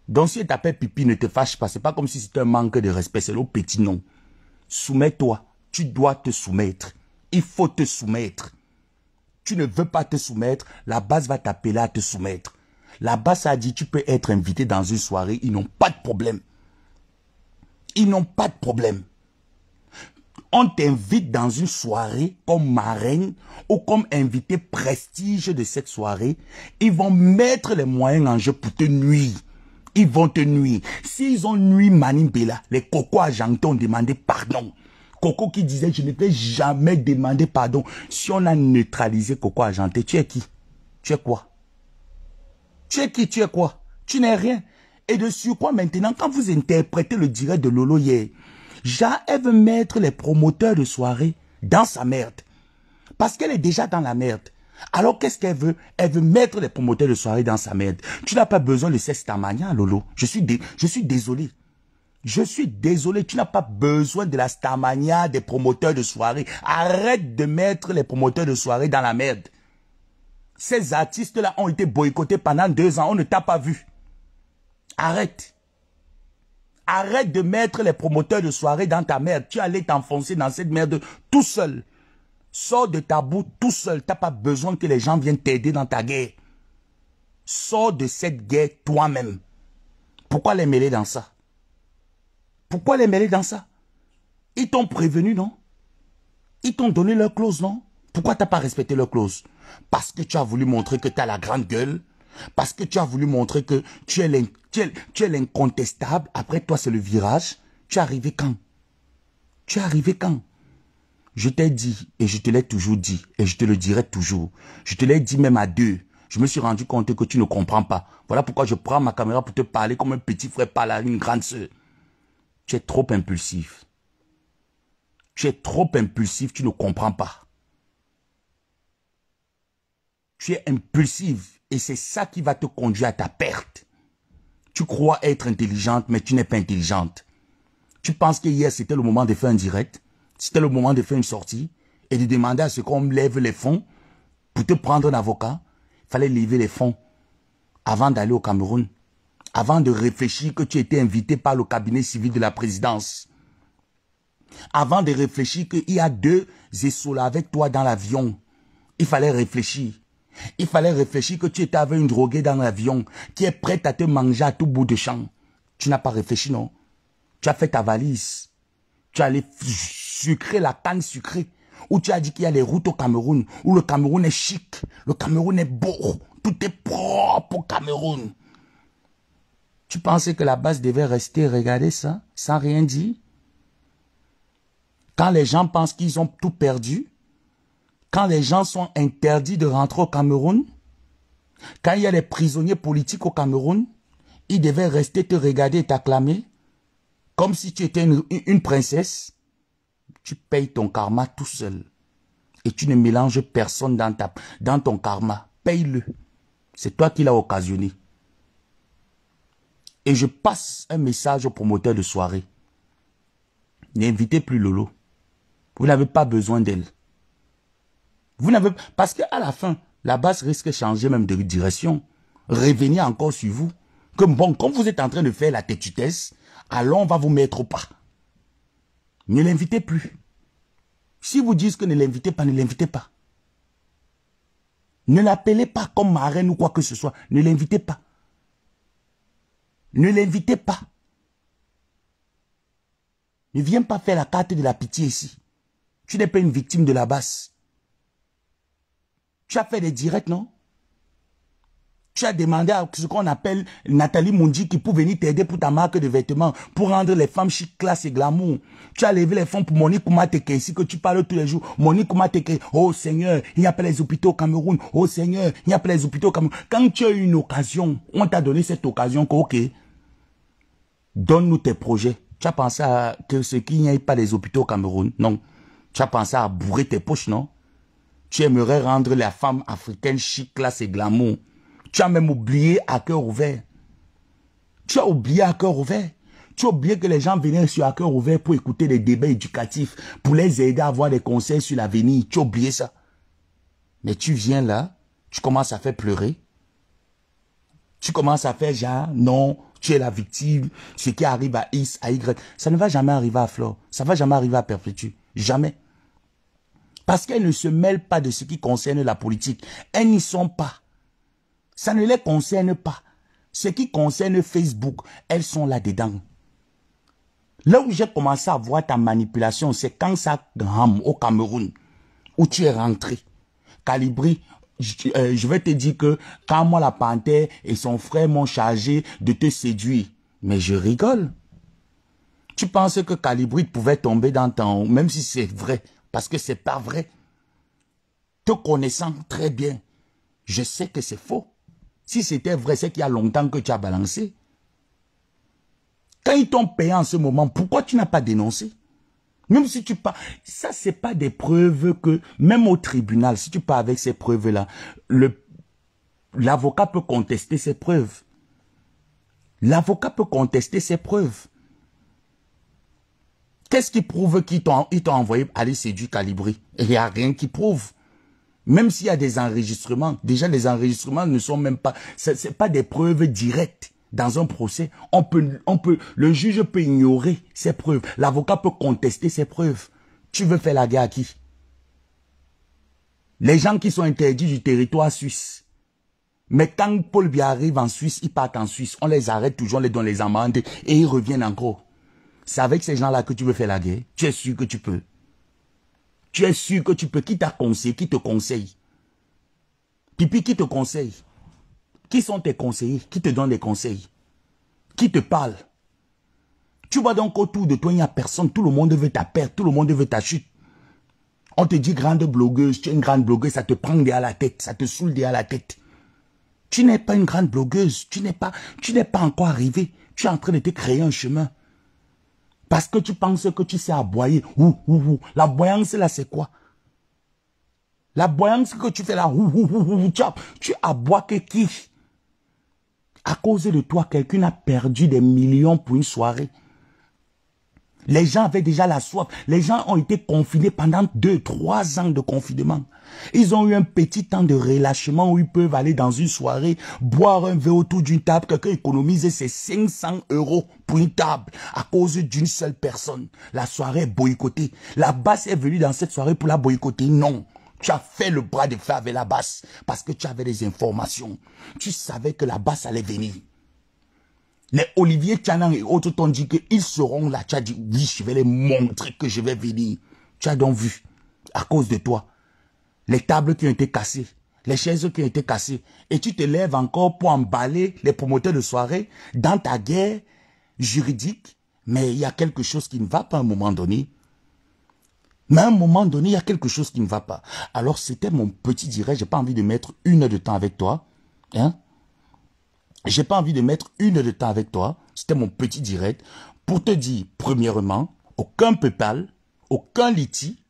Donc si tu t'appelles Pipi, ne te fâche pas. C'est pas comme si c'était un manque de respect. C'est le petit nom. Soumets-toi. Tu dois te soumettre. Il faut te soumettre. Tu ne veux pas te soumettre, la base va t'appeler à te soumettre. La base a dit, tu peux être invité dans une soirée, ils n'ont pas de problème. Ils n'ont pas de problème. On t'invite dans une soirée comme marraine ou comme invité prestige de cette soirée. Ils vont mettre les moyens en jeu pour te nuire. Ils vont te nuire. S'ils ont nuit Manimbela, les Coco Argentés ont demandé pardon. Coco qui disait, je ne vais jamais demander pardon. Si on a neutralisé Coco Argenté, tu es qui? Tu es quoi? Tu es qui? Tu es quoi? Tu n'es rien. Et de surcroît maintenant, quand vous interprétez le direct de Lolo hier, elle veut mettre les promoteurs de soirée dans sa merde. Parce qu'elle est déjà dans la merde. Alors qu'est-ce qu'elle veut? Elle veut mettre les promoteurs de soirée dans sa merde. Tu n'as pas besoin de cette stamania, Lolo. Je suis désolé. Je suis désolé, tu n'as pas besoin de la stamania des promoteurs de soirée. Arrête de mettre les promoteurs de soirée dans la merde. Ces artistes-là ont été boycottés pendant 2 ans, on ne t'a pas vu. Arrête. Arrête de mettre les promoteurs de soirée dans ta merde. Tu allais t'enfoncer dans cette merde tout seul. Sors de ta boue tout seul. Tu n'as pas besoin que les gens viennent t'aider dans ta guerre. Sors de cette guerre toi-même. Pourquoi les mêler dans ça? Pourquoi les mêler dans ça? Ils t'ont prévenu, non? Ils t'ont donné leur clause, non? Pourquoi tu n'as pas respecté leur clause? Parce que tu as voulu montrer que tu as la grande gueule. Parce que tu as voulu montrer que tu es l'incontestable. Après toi, c'est le virage. Tu es arrivé quand? Tu es arrivé quand? Je t'ai dit, et je te l'ai toujours dit, et je te le dirai toujours. Je te l'ai dit même à 2. Je me suis rendu compte que tu ne comprends pas. Voilà pourquoi je prends ma caméra pour te parler comme un petit frère parle à une grande sœur. Tu es trop impulsif. Tu es trop impulsif, tu ne comprends pas. Tu es impulsif et c'est ça qui va te conduire à ta perte. Tu crois être intelligente, mais tu n'es pas intelligente. Tu penses que hier, c'était le moment de faire un direct, c'était le moment de faire une sortie et de demander à ce qu'on lève les fonds pour te prendre un avocat. Il fallait lever les fonds avant d'aller au Cameroun. Avant de réfléchir que tu étais invité par le cabinet civil de la présidence. Avant de réfléchir qu'il y a 2 Zessola avec toi dans l'avion. Il fallait réfléchir. Il fallait réfléchir que tu étais avec une droguée dans l'avion qui est prête à te manger à tout bout de champ. Tu n'as pas réfléchi, non? Tu as fait ta valise. Tu as allé sucrer la canne sucrée. Où tu as dit qu'il y a les routes au Cameroun. Où le Cameroun est chic. Le Cameroun est beau. Tout est propre au Cameroun. Tu pensais que la base devait rester regarder ça, sans rien dire? Quand les gens pensent qu'ils ont tout perdu, Quand les gens sont interdits de rentrer au Cameroun, quand il y a des prisonniers politiques au Cameroun, ils devaient rester te regarder et t'acclamer comme si tu étais une princesse. Tu payes ton karma tout seul. Et tu ne mélanges personne dans ton karma. Paye-le. C'est toi qui l'as occasionné. Et je passe un message au promoteur de soirée. N'invitez plus Lolo. Vous n'avez pas besoin d'elle. Vous n'avez, parce qu'à la fin, la base risque de changer même de direction. Revenir encore sur vous. Comme bon, comme vous êtes en train de faire la têtutesse, alors on va vous mettre au pas. Ne l'invitez plus. Si vous dites que ne l'invitez pas, ne l'invitez pas. Ne l'appelez pas comme marraine ou quoi que ce soit. Ne l'invitez pas. Ne l'invitez pas. Ne viens pas faire la carte de la pitié ici. Tu n'es pas une victime de la basse. Tu as fait des directs, non? Tu as demandé à ce qu'on appelle Nathalie Mundi qui peut venir t'aider pour ta marque de vêtements, pour rendre les femmes chic, classe et glamour. Tu as levé les fonds pour Monique Koumateke, ici que tu parles tous les jours. Monique Koumateke, oh Seigneur, il n'y a pas les hôpitaux au Cameroun. Oh Seigneur, il n'y a pas les hôpitaux au Cameroun. Quand tu as eu une occasion, on t'a donné cette occasion que, ok, donne-nous tes projets. Tu as pensé à que ce qu'il n'y ait pas les hôpitaux au Cameroun? Non. Tu as pensé à bourrer tes poches, non? Tu aimerais rendre les femmes africaines chic, classe et glamour. Tu as même oublié à cœur ouvert. Tu as oublié à cœur ouvert. Tu as oublié que les gens venaient sur à cœur ouvert pour écouter des débats éducatifs, pour les aider à avoir des conseils sur l'avenir. Tu as oublié ça. Mais tu viens là, tu commences à faire pleurer. Tu commences à faire genre, non, tu es la victime. Ce qui arrive à X, à Y. Ça ne va jamais arriver à Flore. Ça ne va jamais arriver à Perpétue. Jamais. Parce qu'elles ne se mêlent pas de ce qui concerne la politique. Elles n'y sont pas. Ça ne les concerne pas. Ce qui concerne Facebook, elles sont là-dedans. Là où j'ai commencé à voir ta manipulation, c'est quand ça rame au Cameroun, où tu es rentré. Calibri, je vais te dire que quand moi la panthère et son frère m'ont chargé de te séduire, mais je rigole. Tu penses que Calibri pouvait tomber dans ton... Même si c'est vrai, parce que c'est pas vrai. Te connaissant très bien, je sais que c'est faux. Si c'était vrai, c'est qu'il y a longtemps que tu as balancé. Quand ils t'ont payé en ce moment, pourquoi tu n'as pas dénoncé? Même si tu pars, ça c'est pas des preuves que, même au tribunal, si tu pars avec ces preuves-là, l'avocat peut contester ces preuves. L'avocat peut contester ces preuves. Qu'est-ce qui prouve qu'ils t'ont envoyé aller séduire Calibri? Il n'y a rien qui prouve. Même s'il y a des enregistrements, déjà les enregistrements ne sont même pas, c'est pas des preuves directes. Dans un procès, le juge peut ignorer ces preuves. L'avocat peut contester ces preuves. Tu veux faire la guerre à qui? Les gens qui sont interdits du territoire suisse. Mais quand Paul Biya arrive en Suisse, ils partent en Suisse. On les arrête toujours, on les donne les amendes et ils reviennent encore. C'est avec ces gens-là que tu veux faire la guerre. Tu es sûr que tu peux. Tu es sûr que tu peux. Qui t'a conseillé? Qui te conseille? Pipi, qui te conseille? Qui sont tes conseillers? Qui te donnent des conseils? Qui te parle? Tu vois donc autour de toi, il n'y a personne. Tout le monde veut ta perte. Tout le monde veut ta chute. On te dit grande blogueuse. Tu es une grande blogueuse. Ça te prend derrière la tête. Ça te saoule derrière la tête. Tu n'es pas une grande blogueuse. Tu n'es pas encore arrivé. Tu es en train de te créer un chemin. Parce que tu penses que tu sais aboyer. La boyance là, c'est quoi? La boyance que tu fais là, tu aboies que qui? À cause de toi, quelqu'un a perdu des millions pour une soirée. Les gens avaient déjà la soif. Les gens ont été confinés pendant 2-3 ans de confinement. Ils ont eu un petit temps de relâchement où ils peuvent aller dans une soirée, boire un verre autour d'une table. Quelqu'un économise ses 500 € pour une table à cause d'une seule personne. La soirée est boycottée. La basse est venue dans cette soirée pour la boycotter. Non. Tu as fait le bras de fer avec la basse parce que tu avais des informations. Tu savais que la basse allait venir. Les Olivier Tianan et autres t'ont dit qu'ils seront là. Tu as dit, oui, je vais les montrer que je vais venir. Tu as donc vu, à cause de toi, les tables qui ont été cassées, les chaises qui ont été cassées. Et tu te lèves encore pour emballer les promoteurs de soirée dans ta guerre juridique. Mais il y a quelque chose qui ne va pas à un moment donné. Mais à un moment donné, il y a quelque chose qui ne va pas. Alors, c'était mon petit direct. J'ai pas envie de mettre 1 heure de temps avec toi. Hein? J'ai pas envie de mettre 1 heure de temps avec toi. C'était mon petit direct. Pour te dire, premièrement, aucun PayPal, aucun Liti.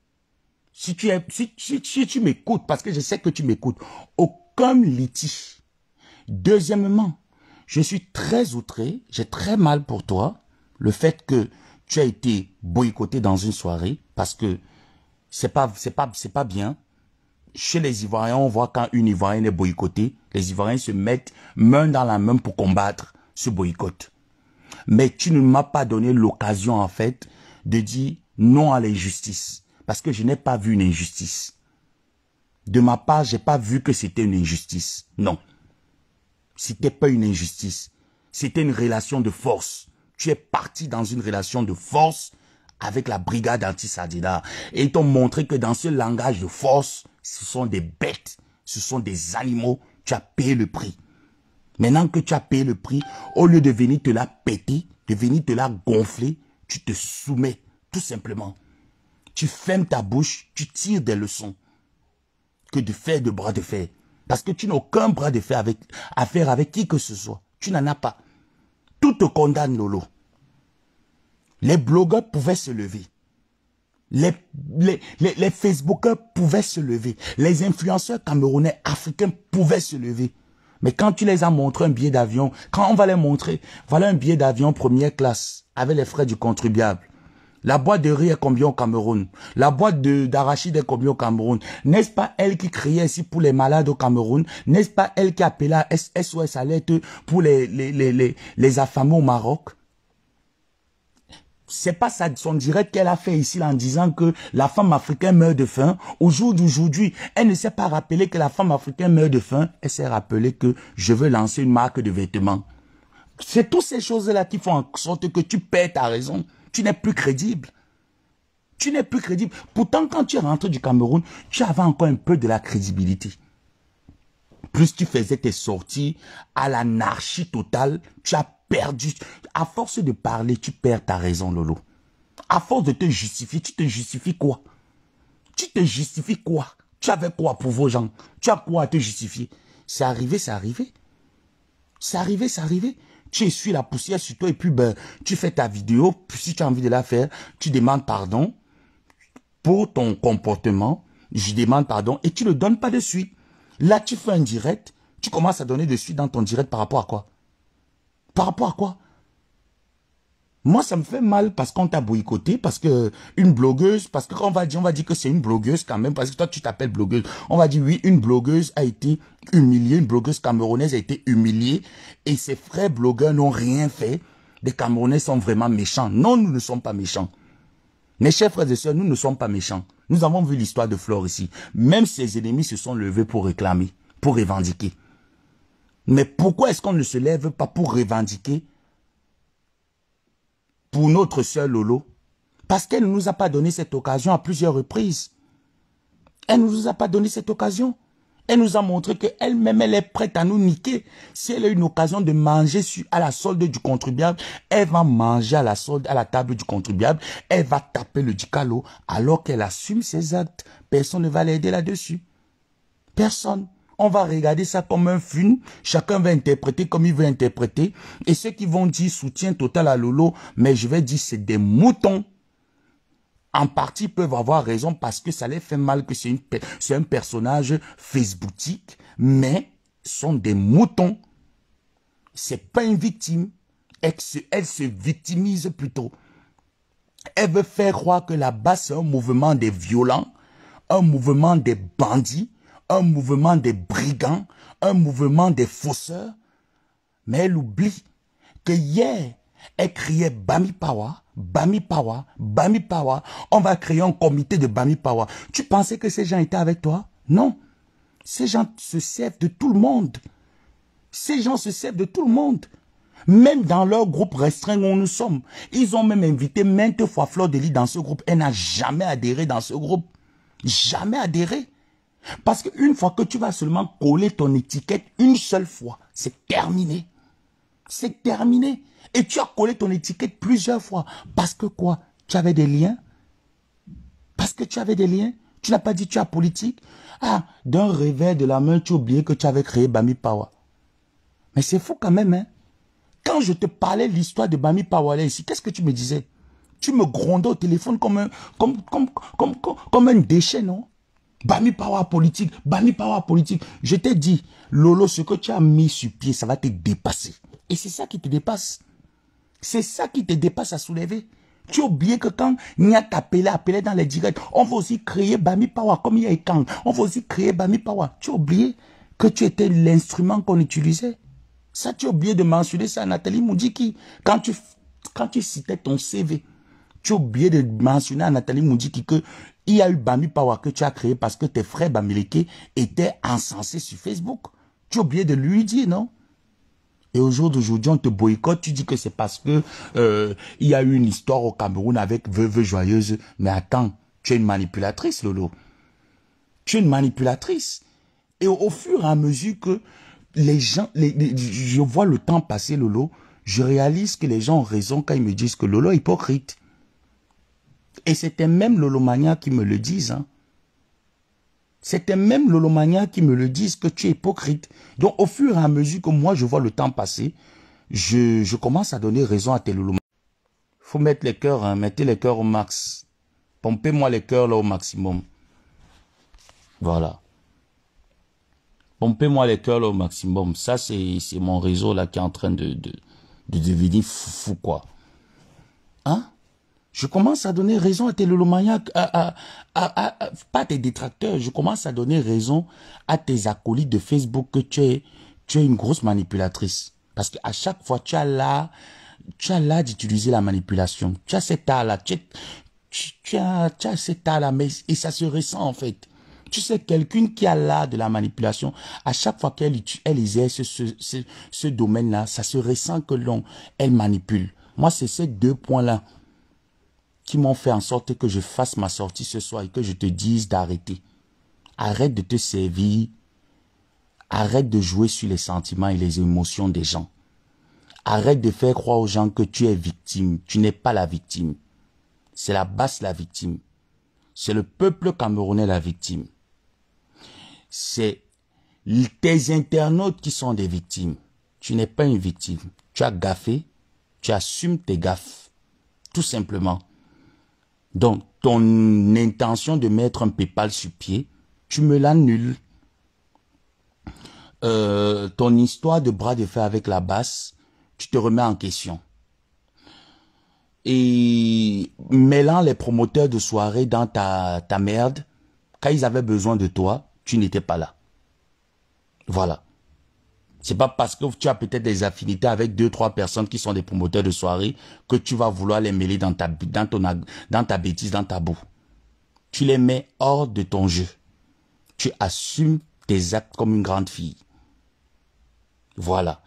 Si tu m'écoutes, parce que je sais que tu m'écoutes, aucun Liti. Deuxièmement, je suis très outré, j'ai très mal pour toi, le fait que tu as été boycotté dans une soirée, parce que c'est pas bien. Chez les Ivoiriens, on voit quand une Ivoirienne est boycottée, les Ivoiriens se mettent main dans la main pour combattre ce boycott. Mais tu ne m'as pas donné l'occasion, en fait, de dire non à l'injustice. Parce que je n'ai pas vu une injustice. De ma part, j'ai pas vu que c'était une injustice. Non. C'était pas une injustice. C'était une relation de force. Tu es parti dans une relation de force avec la brigade anti-Sadida. Et ils t'ont montré que dans ce langage de force, ce sont des bêtes, ce sont des animaux. Tu as payé le prix. Maintenant que tu as payé le prix, au lieu de venir te la péter, de venir te la gonfler, tu te soumets, tout simplement. Tu fermes ta bouche, tu tires des leçons que de faire de bras de fer. Parce que tu n'as aucun bras de fer à faire avec qui que ce soit. Tu n'en as pas. Tout te condamne, Lolo. Les blogueurs pouvaient se lever. Les Facebookers pouvaient se lever. Les influenceurs camerounais, africains pouvaient se lever. Mais quand tu les as montré un billet d'avion, quand on va les montrer, voilà un billet d'avion première classe avec les frais du contribuable. La boîte de riz est combien au Cameroun? La boîte d'arachide est combien au Cameroun? N'est-ce pas elle qui criait ici pour les malades au Cameroun? N'est-ce pas elle qui appelait SOS Alerte pour les affamés au Maroc? C'est pas ça, son direct qu'elle a fait ici là, en disant que la femme africaine meurt de faim. Au jour d'aujourd'hui, elle ne s'est pas rappelé que la femme africaine meurt de faim. Elle s'est rappelé que je veux lancer une marque de vêtements. C'est toutes ces choses-là qui font en sorte que tu perds ta raison. Tu n'es plus crédible. Tu n'es plus crédible. Pourtant, quand tu es rentré du Cameroun, tu avais encore un peu de la crédibilité. Plus tu faisais tes sorties à l'anarchie totale, tu as perdu. À force de parler, tu perds ta raison, Lolo. À force de te justifier, tu te justifies quoi? Tu te justifies quoi? Tu avais quoi pour vos gens? Tu as quoi à te justifier? C'est arrivé, c'est arrivé. C'est arrivé, c'est arrivé. Tu essuies la poussière sur toi et puis ben, tu fais ta vidéo. Puis si tu as envie de la faire, tu demandes pardon pour ton comportement. Je demande pardon et tu ne le donnes pas de suite. Là, tu fais un direct. Tu commences à donner de suite dans ton direct par rapport à quoi? Par rapport à quoi? Moi, ça me fait mal parce qu'on t'a boycotté, parce que une blogueuse, parce que quand on va dire que c'est une blogueuse quand même, parce que toi, tu t'appelles blogueuse. On va dire, oui, une blogueuse a été humiliée, une blogueuse camerounaise a été humiliée, et ses frères blogueurs n'ont rien fait. Les Camerounais sont vraiment méchants. Non, nous ne sommes pas méchants. Mes chers frères et sœurs, nous ne sommes pas méchants. Nous avons vu l'histoire de Flore ici. Même ses ennemis se sont levés pour réclamer, pour revendiquer. Mais pourquoi est-ce qu'on ne se lève pas pour revendiquer pour notre sœur Lolo? Parce qu'elle ne nous a pas donné cette occasion à plusieurs reprises. Elle ne nous a pas donné cette occasion. Elle nous a montré qu'elle-même, elle est prête à nous niquer. Si elle a une occasion de manger à la solde du contribuable, elle va manger à la solde, à la table du contribuable. Elle va taper le dicalo alors qu'elle assume ses actes. Personne ne va l'aider là-dessus. Personne. On va regarder ça comme un film. Chacun va interpréter comme il veut interpréter. Et ceux qui vont dire soutien total à Lolo, mais je vais dire c'est des moutons. En partie peuvent avoir raison parce que ça les fait mal que c'est un personnage facebooktique, mais sont des moutons. C'est pas une victime. Elle se victimise plutôt. Elle veut faire croire que là-bas c'est un mouvement des violents, un mouvement des bandits, un mouvement des brigands, un mouvement des fausseurs. Mais elle oublie que hier, elle criait Bami Pawa, Bami Pawa, Bami Pawa. On va créer un comité de Bami Pawa. Tu pensais que ces gens étaient avec toi? Non. Ces gens se servent de tout le monde. Ces gens se servent de tout le monde. Même dans leur groupe restreint où nous sommes. Ils ont même invité maintes fois Flore de Lis dans ce groupe. Elle n'a jamais adhéré dans ce groupe. Jamais adhéré. Parce qu'une fois que tu vas seulement coller ton étiquette une seule fois, c'est terminé. C'est terminé. Et tu as collé ton étiquette plusieurs fois. Parce que quoi? Tu avais des liens? Parce que tu avais des liens. Tu n'as pas dit tu as politique. Ah, d'un revers de la main, tu as oublié que tu avais créé Bami Power. Mais c'est fou quand même, hein. Quand je te parlais de l'histoire de Bami Power là ici, qu'est-ce que tu me disais? Tu me grondais au téléphone comme un déchet, non? Bami Power politique, Bami Power politique. Je t'ai dit, Lolo, ce que tu as mis sur pied, ça va te dépasser. Et c'est ça qui te dépasse. C'est ça qui te dépasse à soulever. Tu as oublié que quand Nia t'appelait dans les directs, on va aussi créer Bami Power comme il y a quand. On va aussi créer Bami Power. Tu as oublié que tu étais l'instrument qu'on utilisait. Ça, tu as oublié de mentionner ça à Nathalie Moudjiki. Quand tu citais ton CV, tu as oublié de mentionner à Nathalie Moudjiki que il y a eu Bami Power que tu as créé parce que tes frères Bamileke étaient encensés sur Facebook. Tu as oublié de lui dire, non? Et au jour d'aujourd'hui, on te boycotte. Tu dis que c'est parce que il y a eu une histoire au Cameroun avec Veuve Joyeuse. Mais attends, tu es une manipulatrice, Lolo. Tu es une manipulatrice. Et au fur et à mesure que les gens, je vois le temps passer, Lolo, je réalise que les gens ont raison quand ils me disent que Lolo est hypocrite. Et c'était même Lolomania qui me le disent. Hein. C'était même Lolomania qui me le disent que tu es hypocrite. Donc au fur et à mesure que moi je vois le temps passer, je commence à donner raison à tes Lolomania. Faut mettre les cœurs, hein, mettez les cœurs au max. Pompez-moi les cœurs là au maximum. Voilà. Pompez-moi les cœurs là au maximum. Ça c'est mon réseau là qui est en train de devenir fou quoi. Hein? Je commence à donner raison à tes lolomaniacs, pas tes détracteurs, je commence à donner raison à tes acolytes de Facebook que tu es une grosse manipulatrice. Parce qu'à chaque fois, tu as l'art d'utiliser la manipulation. Tu as cet art-là, tu as cet art-là, mais et ça se ressent en fait. Tu sais, quelqu'un qui a l'art de la manipulation, à chaque fois qu'elle exerce ce domaine-là, ça se ressent que elle manipule. Moi, c'est ces deux points-là qui m'ont fait en sorte que je fasse ma sortie ce soir et que je te dise d'arrêter. Arrête de te servir. Arrête de jouer sur les sentiments et les émotions des gens. Arrête de faire croire aux gens que tu es victime. Tu n'es pas la victime. C'est la basse la victime. C'est le peuple camerounais la victime. C'est tes internautes qui sont des victimes. Tu n'es pas une victime. Tu as gaffé. Tu assumes tes gaffes. Tout simplement. Donc, ton intention de mettre un PayPal sur pied, tu me l'annules. Ton histoire de bras de fer avec la basse, tu te remets en question. Et mêlant les promoteurs de soirée dans ta merde, quand ils avaient besoin de toi, tu n'étais pas là. Voilà. C'est pas parce que tu as peut-être des affinités avec 2-3 personnes qui sont des promoteurs de soirée que tu vas vouloir les mêler dans ta bêtise, dans ta boue. Tu les mets hors de ton jeu. Tu assumes tes actes comme une grande fille. Voilà.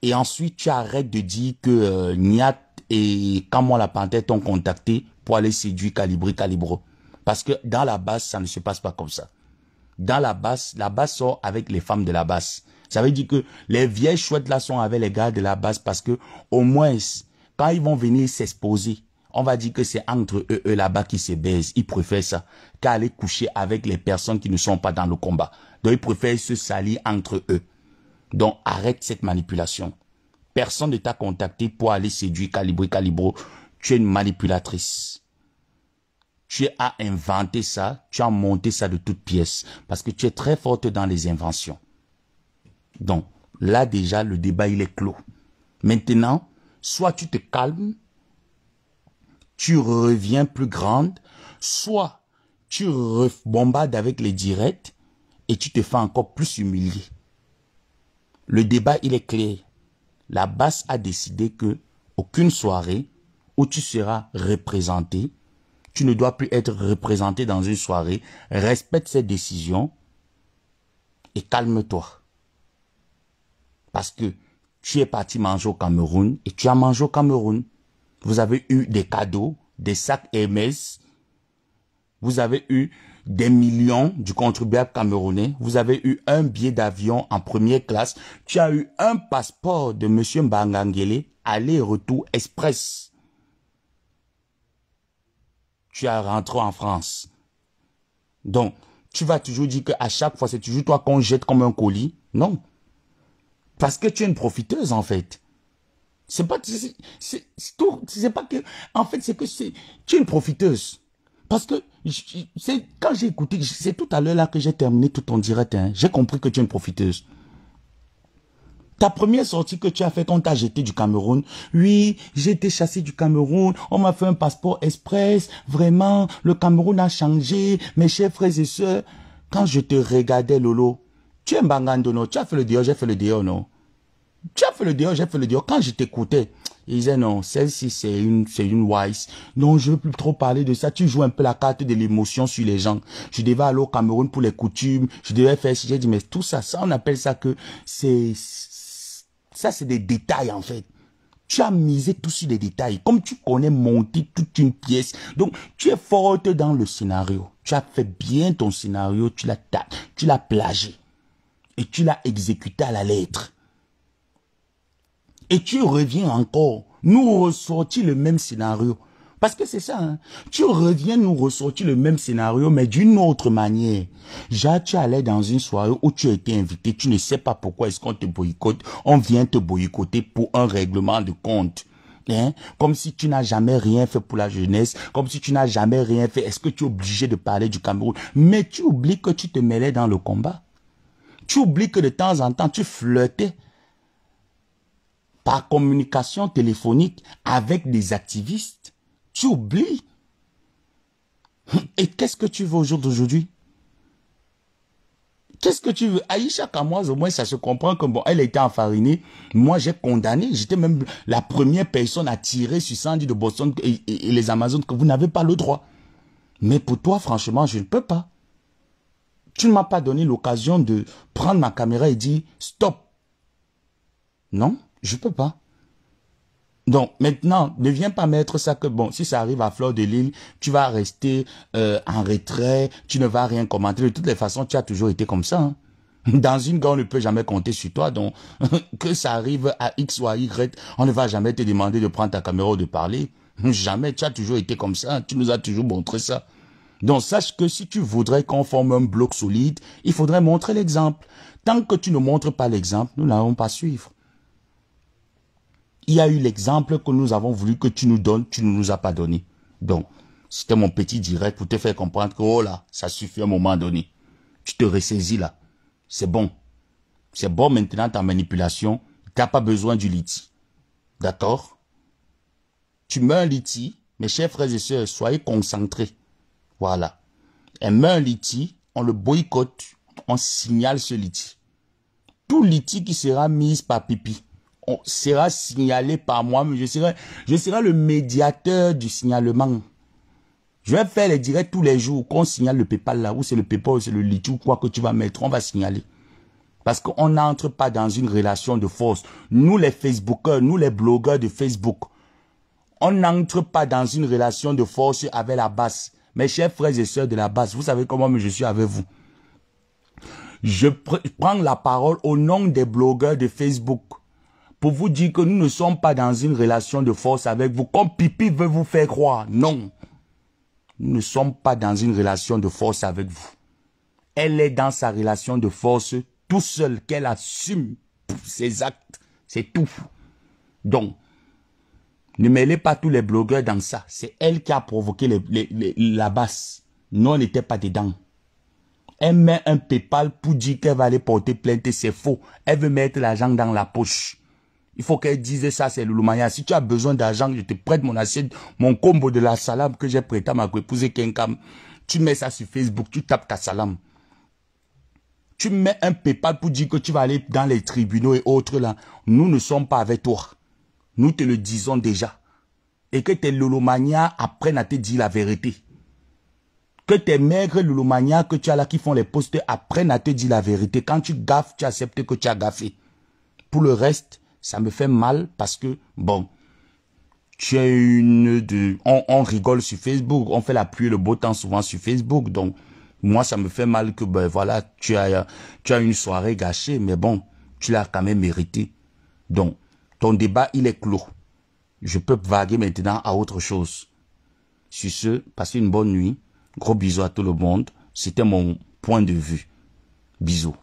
Et ensuite, tu arrêtes de dire que Niat et Kamon la Panthère t'ont contacté pour aller séduire Calibro. Parce que dans la basse, ça ne se passe pas comme ça. Dans la basse sort avec les femmes de la basse. Ça veut dire que les vieilles chouettes là sont avec les gars de la basse parce que au moins, quand ils vont venir s'exposer, on va dire que c'est entre eux là-bas qui se baisent. Ils préfèrent ça qu'aller coucher avec les personnes qui ne sont pas dans le combat. Donc ils préfèrent se salir entre eux. Donc arrête cette manipulation. Personne ne t'a contacté pour aller séduire Calibro. Tu es une manipulatrice. Tu as inventé ça, tu as monté ça de toutes pièces. Parce que tu es très forte dans les inventions. Donc, là déjà, le débat, il est clos. Maintenant, soit tu te calmes, tu reviens plus grande, soit tu bombardes avec les directs et tu te fais encore plus humilier. Le débat, il est clair. La basse a décidé que aucune soirée où tu seras représenté, tu ne dois plus être représenté dans une soirée. Respecte cette décision et calme-toi. Parce que tu es parti manger au Cameroun et tu as mangé au Cameroun. Vous avez eu des cadeaux, des sacs Hermès. Vous avez eu des millions du contribuable camerounais. Vous avez eu un billet d'avion en première classe. Tu as eu un passeport de M. Mbangangele, aller-retour express. tu es rentré en France. Donc, tu vas toujours dire qu'à chaque fois, c'est toujours toi qu'on jette comme un colis. Non. Parce que tu es une profiteuse, en fait. C'est pas, c'est pas que, en fait, c'est que tu es une profiteuse. Parce que, quand j'ai écouté, c'est tout à l'heure là que j'ai terminé tout ton direct, hein, j'ai compris que tu es une profiteuse. Ta première sortie que tu as fait quand on t'a jeté du Cameroun, oui, j'ai été chassé du Cameroun, on m'a fait un passeport express, vraiment, le Cameroun a changé, mes chers frères et sœurs. Quand je te regardais, Lolo, tu es Mbangando, non? Tu as fait le dehors, j'ai fait le dehors, non? Tu as fait le dehors, j'ai fait le dehors. Quand je t'écoutais, il disait non, celle-ci c'est une wise. Non, je veux plus trop parler de ça. Tu joues un peu la carte de l'émotion sur les gens. Je devais aller au Cameroun pour les coutumes. Je devais faire si j'ai dit, mais tout ça, on appelle ça que ça c'est des détails en fait. Tu as misé tout sur les détails. Comme tu connais monter toute une pièce. Donc, tu es forte dans le scénario. Tu as fait bien ton scénario. Tu l'as plagié. Et tu l'as exécuté à la lettre. Et tu reviens encore, nous ressortir le même scénario. Parce que c'est ça, hein. Tu reviens nous ressortir le même scénario, mais d'une autre manière. Genre, tu allais dans une soirée où tu as été invité, tu ne sais pas pourquoi est-ce qu'on te boycotte. On vient te boycotter pour un règlement de compte. Hein? Comme si tu n'as jamais rien fait pour la jeunesse, comme si tu n'as jamais rien fait. Est-ce que tu es obligé de parler du Cameroun? Mais tu oublies que tu te mêlais dans le combat. Tu oublies que de temps en temps, tu flirtais par communication téléphonique avec des activistes. Tu oublies. Et qu'est-ce que tu veux au jour d'aujourd'hui? Qu'est-ce que tu veux? Aïcha Kamoise, au moins, ça se comprend que bon, elle a été enfarinée. Moi, j'ai condamné. J'étais même la première personne à tirer sur Sandy de Boston et les Amazones que vous n'avez pas le droit. Mais pour toi, franchement, je ne peux pas. Tu ne m'as pas donné l'occasion de prendre ma caméra et dire stop. Non, je ne peux pas. Donc, maintenant, ne viens pas mettre ça que, bon, si ça arrive à Fleur de Lille, tu vas rester en retrait, tu ne vas rien commenter. De toutes les façons, tu as toujours été comme ça. Hein. Dans une gare, on ne peut jamais compter sur toi. Donc, que ça arrive à X ou à Y, on ne va jamais te demander de prendre ta caméra ou de parler. Jamais, tu as toujours été comme ça. Tu nous as toujours montré ça. Donc, sache que si tu voudrais qu'on forme un bloc solide, il faudrait montrer l'exemple. Tant que tu ne montres pas l'exemple, nous n'allons pas suivre. Il y a eu l'exemple que nous avons voulu que tu nous donnes, tu ne nous as pas donné. Donc, c'était mon petit direct pour te faire comprendre que, oh là, ça suffit à un moment donné. Tu te ressaisis là. C'est bon. C'est bon maintenant ta manipulation. Tu n'as pas besoin du liti. D'accord? Tu mets un liti, mes chers frères et sœurs, soyez concentrés. Voilà. Et mets un liti, on le boycotte, on signale ce liti. Tout liti qui sera mis par Pipi, on sera signalé par moi, mais je serai le médiateur du signalement. Je vais faire les directs tous les jours, qu'on signale le PayPal là, ou c'est le PayPal, ou c'est le Litchi ou quoi que tu vas mettre, on va signaler. Parce qu'on n'entre pas dans une relation de force. Nous les Facebookers, nous les blogueurs de Facebook, on n'entre pas dans une relation de force avec la base. Mes chers frères et sœurs de la base, vous savez comment je suis avec vous. Je prends la parole au nom des blogueurs de Facebook pour vous dire que nous ne sommes pas dans une relation de force avec vous, comme Pipi veut vous faire croire. Non. Nous ne sommes pas dans une relation de force avec vous. Elle est dans sa relation de force tout seul, qu'elle assume ses actes. C'est tout. Donc, ne mêlez pas tous les blogueurs dans ça. C'est elle qui a provoqué la basse. Nous, on n'était pas dedans. Elle met un PayPal pour dire qu'elle va aller porter plainte. C'est faux. Elle veut mettre l'argent dans la poche. Il faut qu'elle dise ça, c'est Lulumania. Si tu as besoin d'argent, je te prête mon assiette, mon combo de la salade que j'ai prêté à ma épouse Kenkam. Tu mets ça sur Facebook, tu tapes ta salade. Tu mets un PayPal pour dire que tu vas aller dans les tribunaux et autres là. Nous ne sommes pas avec toi. Nous te le disons déjà. Et que tes Lulumania apprennent à te dire la vérité. Que tes maigres Lulumania que tu as là qui font les posts apprennent à te dire la vérité. Quand tu gaffes, tu acceptes que tu as gaffé. Pour le reste, ça me fait mal parce que, bon, tu es on rigole sur Facebook, on fait la pluie et le beau temps souvent sur Facebook, donc moi ça me fait mal que, ben voilà, tu as une soirée gâchée, mais bon, tu l'as quand même mérité. Donc, ton débat, il est clos. Je peux vaguer maintenant à autre chose. Sur ce, passez une bonne nuit. Gros bisous à tout le monde. C'était mon point de vue. Bisous.